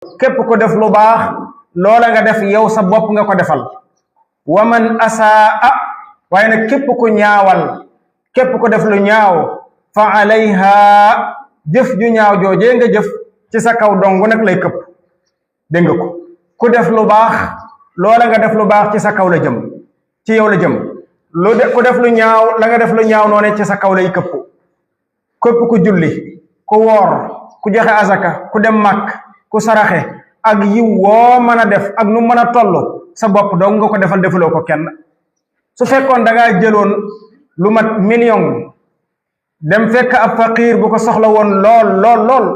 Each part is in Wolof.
képp ko def lu baax loola nga def yow sa bopp nga ko defal wa man asaa waaye nag képp ko ñaawal képp ko def lu ñaaw fa alayha jëf ju ñaaw joojee nga jëf ci sa kaw dong nag lay këpp dégg nga ko ku def lu baax loola nga def lu baax ci sa kaw la jëm ci yow la jëm ku def lu ñaaw la nga def lu ñaaw noone ci sa kaw lay këpp képp ku julli ku woor ku joxe azaka ku dem màkk ku saraxe ak yiw woo mën a def ak nu mën a toll sa bopp dong nga ko defal defaloo ko kenn su fekkoon da ngaa jëloon lu mat million dem fekk ab faqiir bu ko soxla woon lool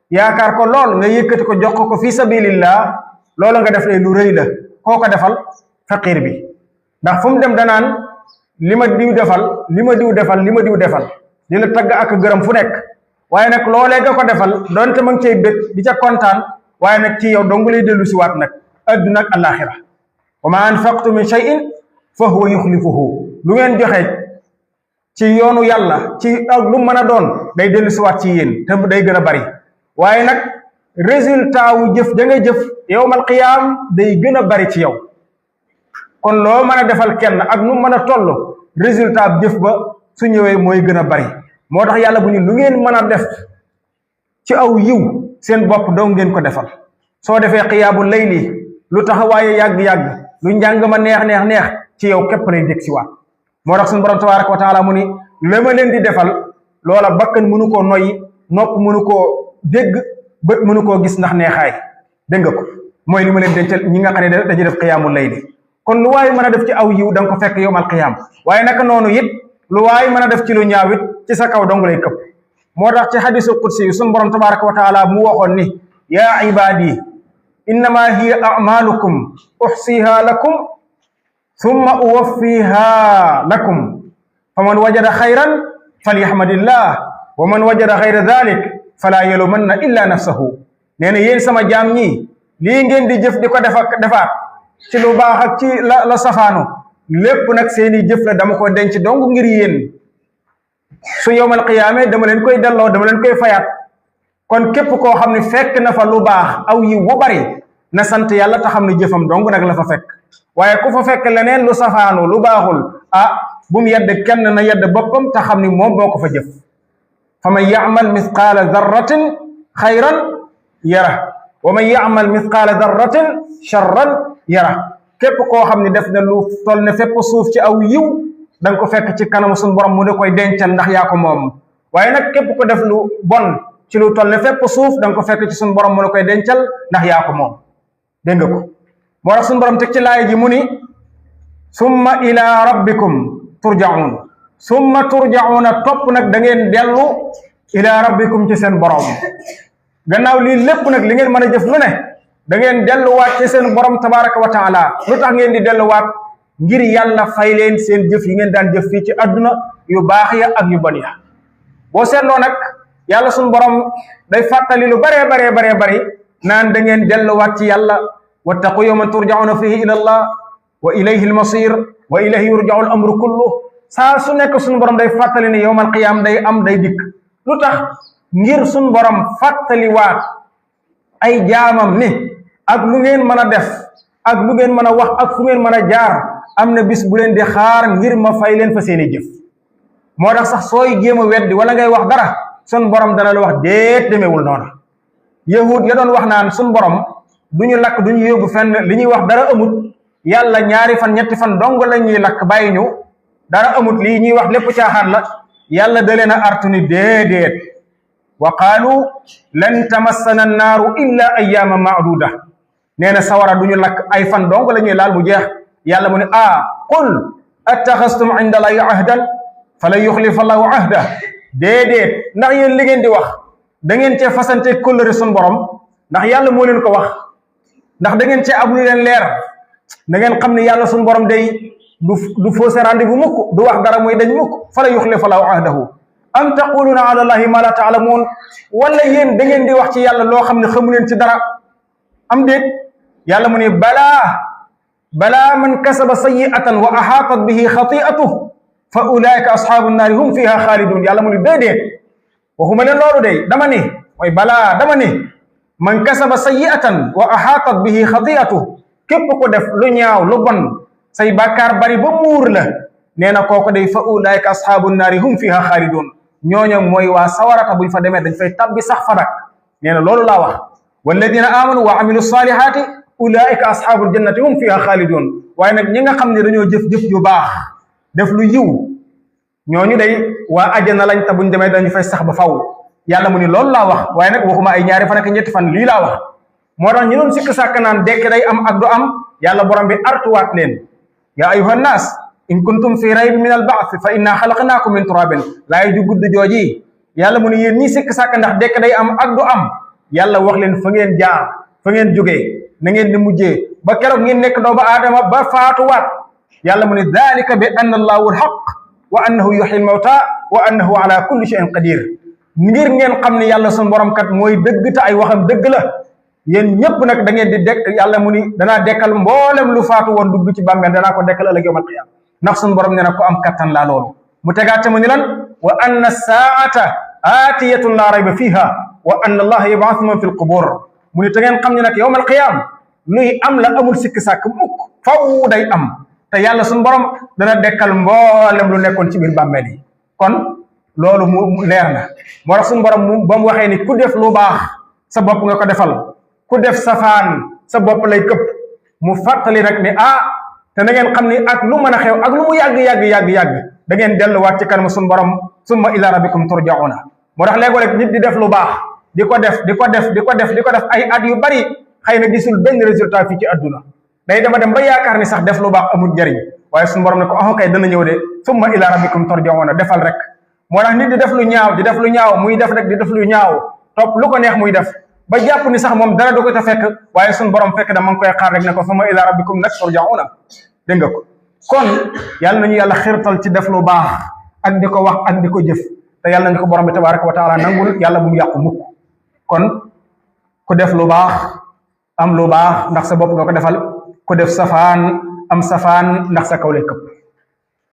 yaakaar ko lool nga yëkkati ko jox ko fi sabilillah loolu nga def lu rëy la koo ko defal faqiir bi ndax fu mu dem danaan li ma diw defal di la tagg ak gërëm fu nekk waaye nag loolee nga ko defal doonte ma ngi cay bëgg di ca kontaan waaye nag ci yow dong lay dellu si waat nag adduna ak alaxira wa ma anfaqtu min shay'in fa huwa yuxlifuhu lu ngeen joxe ci yoonu yàlla ci ak lu mën a doon day dellu si waat ci yéen te day gën a bari waaye nag résultat wu jëf ja nga jëf yawmal qiyaam day gën a bari ci yow kon loo mën a defal kenn ak nu mën a toll résultat jëf ba su ñëwee mooy gën a bari moo tax yàlla bu ñu lu ngeen mën a def ci aw yiw seen bopp doo ngeen ko defal soo defee xiyaabu layli lu taxawaaye yàgg-yàgg lu njàng ma neex ci yow képp lay dégg si waat moo tax suñu borom tabaraka wa taala mu ni la ma leen di defal loola bakkan mënu koo noyyi nopp mënu koo dégg bët mënu koo gis ndax neexaay dégg nga ko mooy li ma leen dencal ñi nga xam ne dañuy def xiyaamu layli kon lu waaye mën a def ci aw yiw da nga ko fekk yowmal qiyaam waaye naka noonu it lu waaye mën a def ci lu ñaaw it ci sa kaw dong lay këpp moo tax ci hadisul qudsi suñu borom tabaraka wa taala mu waxoon ni yaa ibadi innama hiya a'malukum uxsiha lakum thumma uwaffiha lakum faman wajada xayran falyahmadillah wa man wajada xayra dhalik fala yalumanna illa nafsahu nee na yéen sama jaam ñi lii ngeen di jëf di ko defaat ci lu baax ak ci la safaanu lépp nag seeni jëf la dama ko denc dong ngir yéen su yowmal qiyaame dama leen koy delloo dama leen koy fayaat kon képp koo xam ne fekk na fa lu baax aw yiw bu bari na sant yàlla te xam ne jëfam dong nag la fa fekk waaye ku fa fekk leneen lu safaanu lu baaxul bu mu yedd kenn na yedd boppam te xam ni moom moo ko fa jëf fa man ya'mal mithqaala darratin xayran yara wa man ya'mal mithqaala darratin charran yara képp koo xam ne def na lu toll ne fépp suuf ci aw yiw da nga ko fekk ci kanamu suñu borom mu di koy dencal ndax yaa ko moom waaye nag képp ko def lu bon ci lu toll ne fépp suuf da nga ko fekk ci suñu borom mu di koy dencal ndax yaa ko moom dégg nga ko moo tax suñu borom teg ci laay ji mu ni summa ila rabbikum turja'un summa turja'una topp nag da ngeen dellu ila rabbikum ci seen borom gannaaw lii lépp nag li ngeen mën a jëf lu ne da ngeen delluwaat ci seen borom tabaraka wa taala lu tax ngeen di delluwaat ngir yàlla fay leen seen jëf yi ngeen daan jëf fii ci àdduna yu baax ya ak yu bon ya boo seetloo nag yàlla suñu borom day fàttali lu baree bari naan da ngeen delluwaat ci yàlla wattaqu yawman turja'una fihi ila allah wa ilayhi almasir wa ilayhi yurja'u al amru kullu saa su nekk suñu borom day fàttali ne yawmal qiyaam day am day dikk lu tax ngir suñu borom fàttaliwaat ay jaamam ni ak lu ngeen mën a def ak lu ngeen mën a wax ak fu ngeen mën a jaar am na bis bu leen di xaar ngir ma fay leen fa seeni jëf moo tax sax sooy jéem a weddi wala ngay wax dara sun borom dana la wax déet demeewul noona yahud ya doon wax naan sun borom du ñu lakk du ñu yóbbu fenn li ñuy wax dara amut yàlla ñaari fan ñetti fan dong la ñuy lakk bàyyi ñu dara amut lii ñuy wax lépp caaxaan la yàlla da leen a artu ni déedéet wa qaalu lan tamassana annaaru illa ayyaama maaduda nee na sawara du ñu lakk ay fan dong la ñuy laal mu jeex yàlla mu ne qul attaxastum inda allahi ahdan falan yuxlifa allahu ahda déedéet ndax yéen li ngeen di wax da ngeen cee fasante kóllëre sun borom ndax yàlla moo leen ko wax ndax da ngeen cee ab lu leen leer da ngeen xam ne yàlla sun borom day du fausse rendez-vous mukk du wax dara muy dañ mukk falan yuxlifa allahu ahdahu am taquluna ala allahi ma la taalamuun wala yéen da ngeen di wax ci yàlla loo xam ne xamu leen ci dara am déet yàlla mu ne balaa man kasaba sayyi'atan wa ahaatat bihi xati'atuhu fa ulaika ashaabu nnaari hum fiha xaalidun yàlla mu ne déedéet waxuma leen loolu de dama ni mooy balaa dama ni man kasaba sayyi'atan wa ahatat bihi khati'atu képp ko def lu ñaaw lu bon say bàkkaar bari ba muur la nee na kooku day fa ulaika ashabun naari hum fiha xaalidun ñooñu mooy waa sawarata buñ fa demee dañ fay tabbi sax fadak nee na loolu laa wax walladina amanu wa amilu salihati ulaika ashabul jannati hum fiha xaalidun waaye nag ñi nga xam ne dañoo jëf-jëf yu baax def lu yiw ñooñu day waa ajjana lañ te buñ demee dañu fay sax ba faw yàlla mu ni loolu laa wax waaye nag waxuma ay ñaari fan ak ñetti fan lii laa wax moo tax ñu doon sikk sàkk naan dekk day am ak du am yàlla borom bi artuwaat leen yaa ayuha nnaas in kuntum fi raybin min al ba'th fa inna xalaqnaakum min turabin laay ju gudd jooji yàlla mu ni yéen ñi sikk sàkk ndax dekk day am ak du am yàlla wax leen fa ngeen jaar fa ngeen jógee na ngeen di mujjee ba keroog ngeen nekk doomu aadama ba faatuwaat yàlla mu ni dalika bi anna allahu alhaq wa annahu yuhyi almawta wa annahu ala kulli shay'in qadir ngir ngeen xam ne yàlla sun borom kat mooy dëgg te ay waxam dëgg la yéen ñëpp nag da ngeen di dekk yàlla mu ni danaa dekkal mboolem lu faatu woon dugg ci bàmmeel danaa ko dekkal ëllëg yawmal qiyaama ndax sun borom nee na ko am kattan laa loolu mu tegaate mu ni lan wa anna saata aatiyatun laa rayba fiha wa anna allaha yab'athu man fi lqubur mu ni te ngeen xam ne nag yawmal qiyaama luy am la amul sikk sàkk mukk faw day am te yàlla sun borom dana dekkal mboolem lu nekkoon ci biir bàmmeel yi kon loolu mu leer na moo tax suñu borom ba mu waxee ni ku def lu baax sa bopp nga ko defal ku def safaan sa bopp lay këpp mu fàttali nag ni te na ngeen xam ni ak lu mën a xew ak lu mu yàgg da ngeen delluwaat ci kanam suñu borom summa ila rabbikum turja'una moo tax léegoo rek nit di def lu baax di ko def ay at yu bari xëy na gisul benn résultat fii ci adduna day dema dem ba yaakaar ni sax def lu baax amul njariñ waaye suñu borom ne ko kay dana ñëw de summa ila rabbikum turja'una defal rek moo tax nit di def lu ñaaw muy def rek di def lu ñaaw topp lu ko neex muy def ba jàpp ni sax moom dara du ko ta fekk waaye suñu borom fekk da ma ngi koy xaar rek ne ko summa ila rabbikum nag turja'una dégg nga ko kon yàlla nañu yàlla xirtal ci def lu baax ak di ko wax ak di ko jëf te yàlla nañu ko borom bi tabaraka wa taala nangul yàlla bu mu yàqu mukk kon ku def lu baax am lu baax ndax sa bopp nga ko defal ku def safaan am safaan ndax sa kaw lay këpp